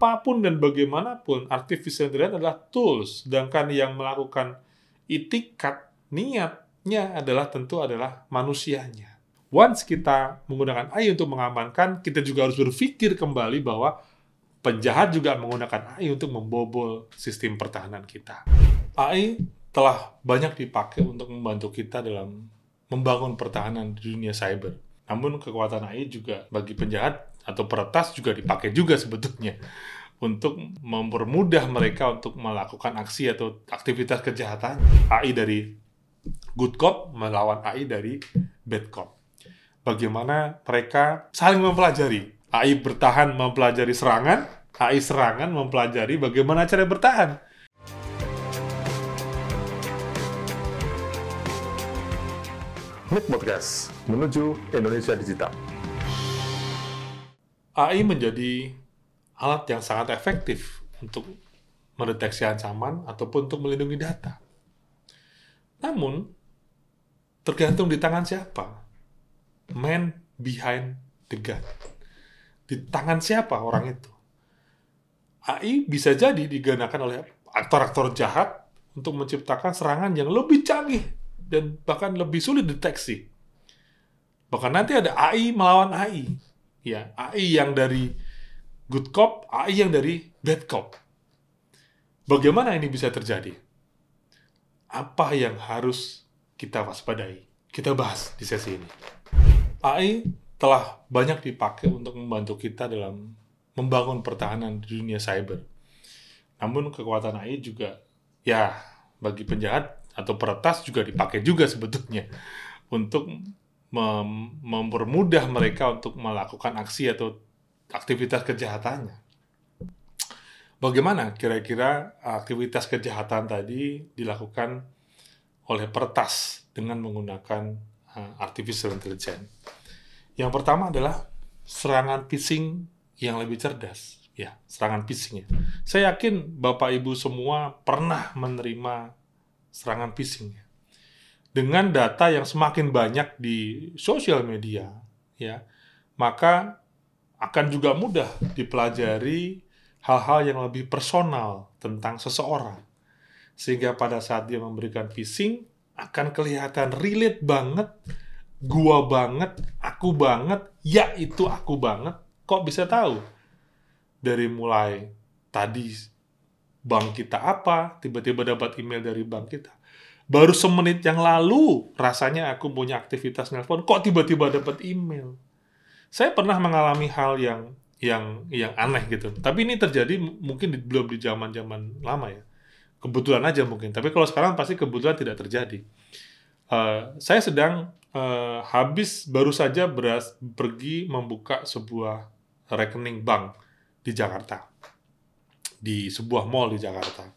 apapun dan bagaimanapun, artificial intelligence adalah tools. Sedangkan yang melakukan itikat, niatnya tentu adalah manusianya. Once kita menggunakan AI untuk mengamankan, kita juga harus berpikir kembali bahwa penjahat juga menggunakan AI untuk membobol sistem pertahanan kita. AI telah banyak dipakai untuk membantu kita dalam membangun pertahanan di dunia cyber. Namun kekuatan AI juga bagi penjahat atau peretas juga dipakai juga sebetulnya untuk mempermudah mereka untuk melakukan aksi atau aktivitas kejahatan. AI dari good cop melawan AI dari bad cop. Bagaimana mereka saling mempelajari. AI bertahan mempelajari serangan, AI serangan mempelajari bagaimana cara bertahan. MIT Podcast, menuju Indonesia Digital. AI menjadi alat yang sangat efektif untuk mendeteksi ancaman ataupun untuk melindungi data. Namun, tergantung di tangan siapa. Man behind the gun. Di tangan siapa orang itu? AI bisa jadi digunakan oleh aktor-aktor jahat untuk menciptakan serangan yang lebih canggih dan bahkan lebih sulit deteksi. Bahkan nanti ada AI melawan AI. Ya, AI yang dari good cop, AI yang dari bad cop. Bagaimana ini bisa terjadi? Apa yang harus kita waspadai? Kita bahas di sesi ini. AI telah banyak dipakai untuk membantu kita dalam membangun pertahanan di dunia cyber. Namun kekuatan AI juga, bagi penjahat atau peretas juga dipakai juga sebetulnya untuk mempermudah mereka untuk melakukan aksi atau aktivitas kejahatannya. Bagaimana kira-kira aktivitas kejahatan tadi dilakukan oleh peretas dengan menggunakan artificial intelligence? Yang pertama adalah serangan phishing yang lebih cerdas. Ya, serangan phishing. Saya yakin Bapak Ibu semua pernah menerima serangan phishing. Dengan data yang semakin banyak di sosial media, ya, maka akan juga mudah dipelajari hal-hal yang lebih personal tentang seseorang. Sehingga pada saat dia memberikan phishing, akan kelihatan relate banget, gua banget, aku banget, ya itu aku banget. Kok bisa tahu? Dari mulai tadi bank kita apa, tiba-tiba dapat email dari bank kita. Baru semenit yang lalu, rasanya aku punya aktivitas nelpon, kok tiba-tiba dapat email. Saya pernah mengalami hal yang aneh gitu. Tapi ini terjadi mungkin belum di zaman-zaman lama ya. Kebetulan aja mungkin. Tapi kalau sekarang pasti kebetulan tidak terjadi. Saya sedang baru saja pergi membuka sebuah rekening bank di Jakarta. Di sebuah mall di Jakarta.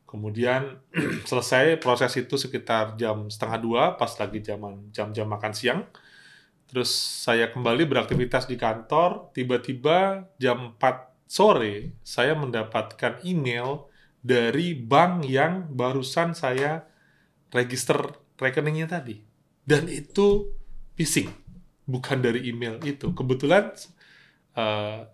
Kemudian selesai proses itu sekitar jam 1:30 pas lagi jam makan siang. Terus saya kembali beraktivitas di kantor, tiba-tiba jam 4 sore saya mendapatkan email dari bank yang barusan saya register rekeningnya tadi. Dan itu phishing, bukan dari email itu. Kebetulan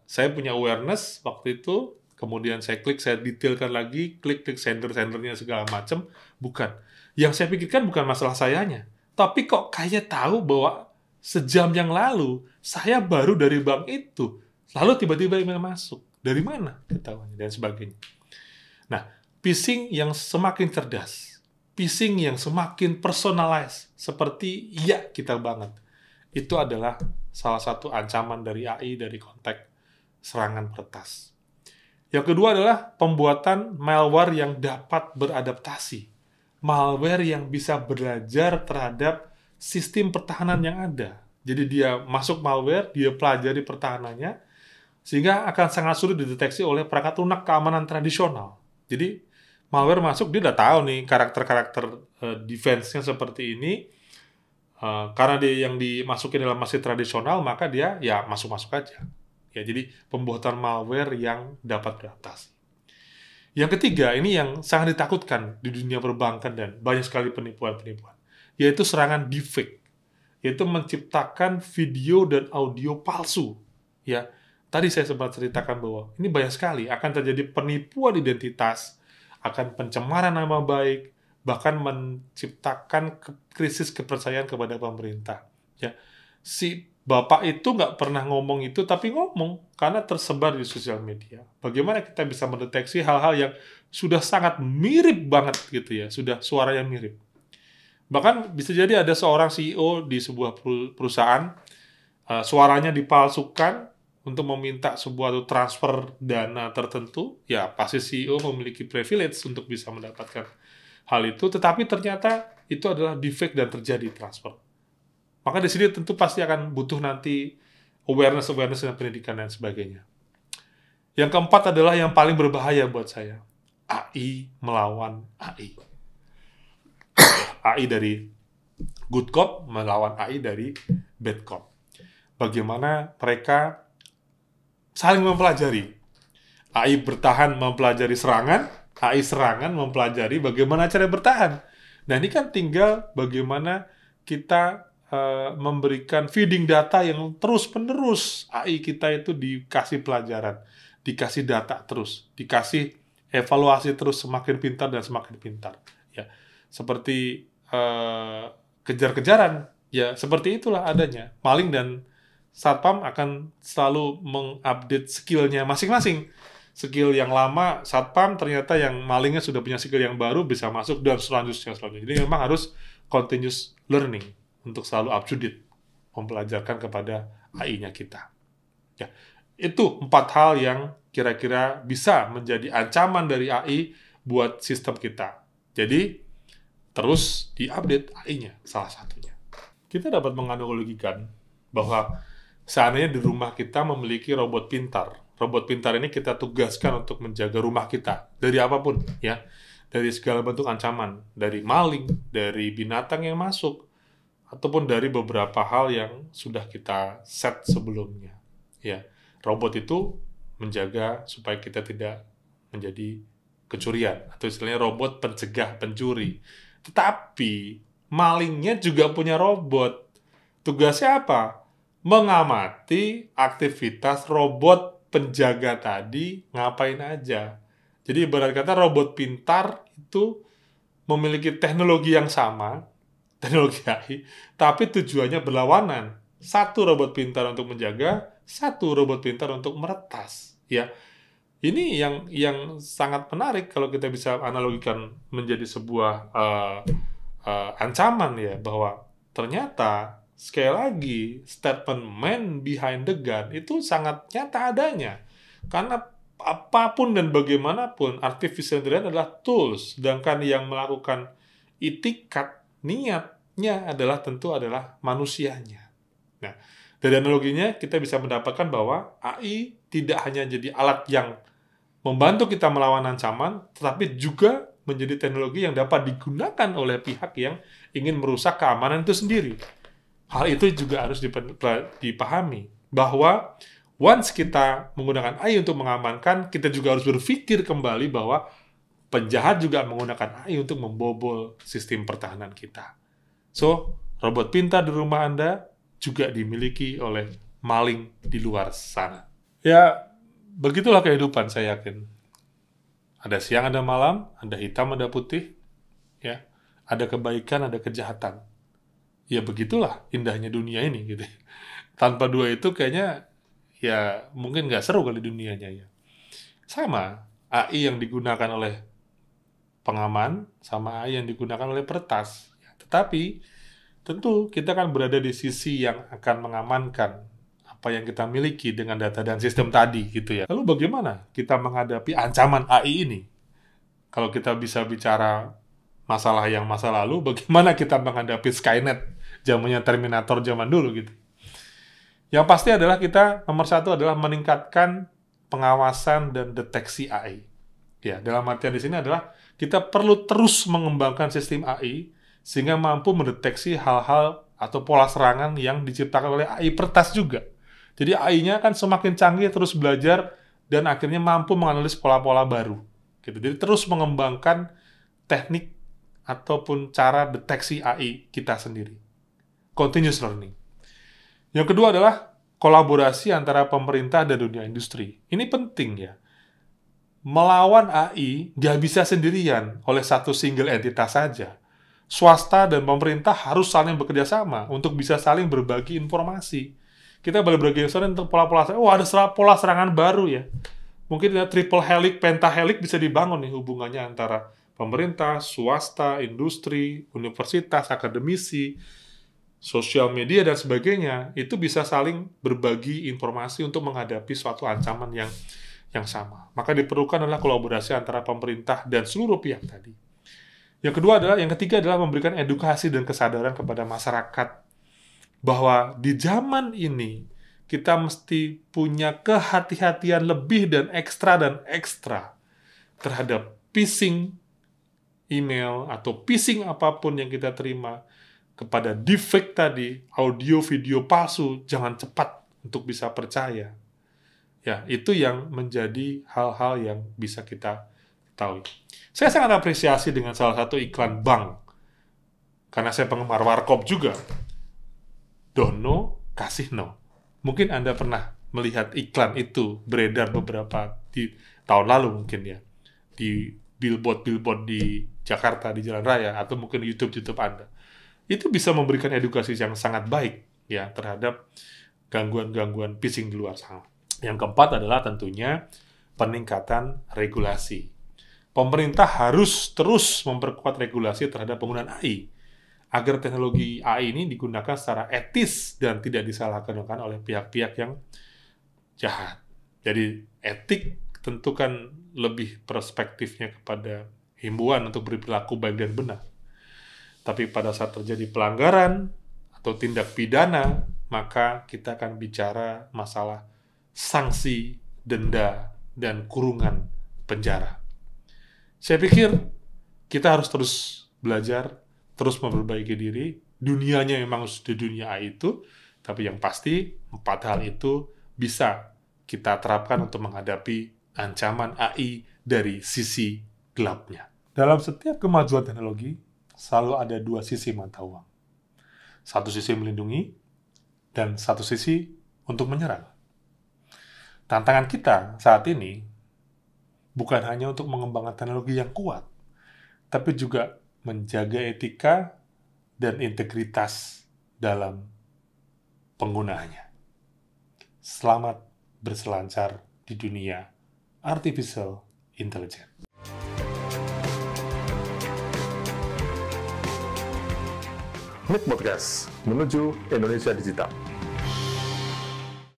saya punya awareness waktu itu, kemudian saya detailkan lagi, klik sendernya segala macam, bukan. Yang saya pikirkan bukan masalah sayanya, tapi kok kayak tahu bahwa sejam yang lalu saya baru dari bank itu, lalu tiba-tiba email masuk. Dari mana ketahuannya dan sebagainya. Nah, phishing yang semakin cerdas, phishing yang semakin personalized, seperti ya kita banget, itu adalah salah satu ancaman dari AI dari konteks serangan peretas. Yang kedua adalah pembuatan malware yang dapat beradaptasi. Malware yang bisa belajar terhadap sistem pertahanan yang ada. Jadi dia masuk malware, dia pelajari pertahanannya, sehingga akan sangat sulit dideteksi oleh perangkat lunak keamanan tradisional. Jadi malware masuk, dia udah tahu nih karakter-karakter defense-nya seperti ini. Karena dia yang dimasukin dalam masih tradisional, maka dia ya masuk-masuk aja. Ya, jadi pembuatan malware yang dapat beradaptasi. Yang ketiga, ini yang sangat ditakutkan di dunia perbankan dan banyak sekali penipuan-penipuan, yaitu serangan deepfake, yaitu menciptakan video dan audio palsu. Ya, tadi saya sempat ceritakan bahwa ini banyak sekali akan terjadi penipuan identitas, akan pencemaran nama baik, bahkan menciptakan krisis kepercayaan kepada pemerintah. Ya, si bapak itu nggak pernah ngomong itu, tapi ngomong karena tersebar di sosial media. Bagaimana kita bisa mendeteksi hal-hal yang sudah sangat mirip banget gitu ya, sudah suaranya mirip. Bahkan bisa jadi ada seorang CEO di sebuah perusahaan, suaranya dipalsukan untuk meminta sebuah transfer dana tertentu. Ya, pasti CEO memiliki privilege untuk bisa mendapatkan hal itu, tetapi ternyata itu adalah defect dan terjadi transfer. Maka di sini tentu pasti akan butuh nanti awareness dan pendidikan dan sebagainya. Yang keempat adalah yang paling berbahaya buat saya. AI melawan AI. AI dari good cop melawan AI dari bad cop. Bagaimana mereka saling mempelajari. AI bertahan mempelajari serangan, AI serangan mempelajari bagaimana cara bertahan. Nah, ini kan tinggal bagaimana kita memberikan feeding data yang terus-menerus. AI kita itu dikasih pelajaran, dikasih data terus, dikasih evaluasi terus, semakin pintar dan semakin pintar. Ya, seperti kejar-kejaran, ya seperti itulah adanya. Maling dan satpam akan selalu mengupdate skillnya masing-masing. Skill yang lama satpam, ternyata yang malingnya sudah punya skill yang baru, bisa masuk dan selanjutnya. Jadi memang harus continuous learning untuk selalu up to date, mempelajarkan kepada AI-nya kita. Ya, itu 4 hal yang kira-kira bisa menjadi ancaman dari AI buat sistem kita. Jadi terus diupdate AI-nya, salah satunya. Kita dapat menganalogikan bahwa seandainya di rumah kita memiliki robot pintar. Robot pintar ini kita tugaskan untuk menjaga rumah kita dari apapun, ya, dari segala bentuk ancaman, dari maling, dari binatang yang masuk, ataupun dari beberapa hal yang sudah kita set sebelumnya. Ya, robot itu menjaga supaya kita tidak menjadi kecurian, atau istilahnya robot pencegah pencuri. Tetapi malingnya juga punya robot. Tugasnya apa? Mengamati aktivitas robot penjaga tadi ngapain aja. Jadi ibarat kata robot pintar itu memiliki teknologi yang sama, teknologi AI, tapi tujuannya berlawanan. Satu robot pintar untuk menjaga, satu robot pintar untuk meretas. Ya, ini yang sangat menarik kalau kita bisa analogikan menjadi sebuah ancaman, ya, bahwa ternyata sekali lagi statement man behind the gun itu sangat nyata adanya, karena apapun dan bagaimanapun artificial intelligence adalah tools, sedangkan yang melakukan itikat niatnya adalah tentu adalah manusianya. Nah, dari analoginya kita bisa mendapatkan bahwa AI tidak hanya jadi alat yang membantu kita melawan ancaman, tetapi juga menjadi teknologi yang dapat digunakan oleh pihak yang ingin merusak keamanan itu sendiri. Hal itu juga harus dipahami, bahwa once kita menggunakan AI untuk mengamankan, kita juga harus berpikir kembali bahwa penjahat juga menggunakan AI untuk membobol sistem pertahanan kita. So, robot pintar di rumah Anda juga dimiliki oleh maling di luar sana. Ya, begitulah kehidupan, saya yakin. Ada siang, ada malam, ada hitam, ada putih, ya. Ada kebaikan, ada kejahatan. Ya begitulah indahnya dunia ini gitu. Tanpa dua itu kayaknya ya mungkin nggak seru kali dunianya, ya. Sama AI yang digunakan oleh pengaman sama AI yang digunakan oleh peretas. Ya, tetapi tentu kita kan berada di sisi yang akan mengamankan apa yang kita miliki dengan data dan sistem tadi gitu, ya. Lalu bagaimana kita menghadapi ancaman AI ini? Kalau kita bisa bicara masalah yang masa lalu, bagaimana kita menghadapi Skynet zamannya Terminator zaman dulu gitu. Yang pasti adalah kita nomor satu adalah meningkatkan pengawasan dan deteksi AI. Ya, dalam artian di sini adalah kita perlu terus mengembangkan sistem AI sehingga mampu mendeteksi hal-hal atau pola serangan yang diciptakan oleh AI peretas juga. Jadi AI-nya kan semakin canggih, terus belajar dan akhirnya mampu menganalisis pola-pola baru. Gitu. Jadi terus mengembangkan teknik ataupun cara deteksi AI kita sendiri. Continuous learning. Yang kedua adalah kolaborasi antara pemerintah dan dunia industri. Ini penting ya. Melawan AI nggak bisa sendirian oleh satu single entitas saja. Swasta dan pemerintah harus saling bekerja sama untuk bisa saling berbagi informasi. Kita berbagi informasi tentang pola-pola serangan. Oh, ada pola serangan baru ya. Mungkin ya, triple helix, pentahelix bisa dibangun nih hubungannya antara pemerintah, swasta, industri, universitas, akademisi, sosial media, dan sebagainya. Itu bisa saling berbagi informasi untuk menghadapi suatu ancaman yang sama. Maka diperlukan adalah kolaborasi antara pemerintah dan seluruh pihak tadi. Yang ketiga adalah memberikan edukasi dan kesadaran kepada masyarakat bahwa di zaman ini kita mesti punya kehati-hatian lebih dan ekstra terhadap phishing email atau phishing apapun yang kita terima, kepada deepfake tadi, audio video palsu, jangan cepat untuk bisa percaya. Ya, itu yang menjadi hal-hal yang bisa kita ketahui. Saya sangat apresiasi dengan salah satu iklan bank, karena saya penggemar warkop juga. Dono kasih no. Mungkin Anda pernah melihat iklan itu beredar beberapa di tahun lalu mungkin ya, di billboard di Jakarta, di jalan raya, atau mungkin di YouTube Anda. Itu bisa memberikan edukasi yang sangat baik ya terhadap gangguan-gangguan phishing di luar sana. Yang keempat adalah tentunya peningkatan regulasi. Pemerintah harus terus memperkuat regulasi terhadap penggunaan AI agar teknologi AI ini digunakan secara etis dan tidak disalahgunakan oleh pihak-pihak yang jahat. Jadi etik tentu kan lebih perspektifnya kepada himbauan untuk berperilaku baik dan benar. Tapi pada saat terjadi pelanggaran atau tindak pidana, maka kita akan bicara masalah sanksi, denda, dan kurungan penjara. Saya pikir kita harus terus belajar, terus memperbaiki diri. Dunianya memang sudah dunia AI itu, tapi yang pasti 4 hal itu bisa kita terapkan untuk menghadapi ancaman AI dari sisi gelapnya. Dalam setiap kemajuan teknologi, selalu ada 2 sisi mata uang. Satu sisi melindungi, dan satu sisi untuk menyerang. Tantangan kita saat ini bukan hanya untuk mengembangkan teknologi yang kuat, tapi juga menjaga etika dan integritas dalam penggunaannya. Selamat berselancar di dunia artificial intelligence. MIT Podcast, menuju Indonesia Digital.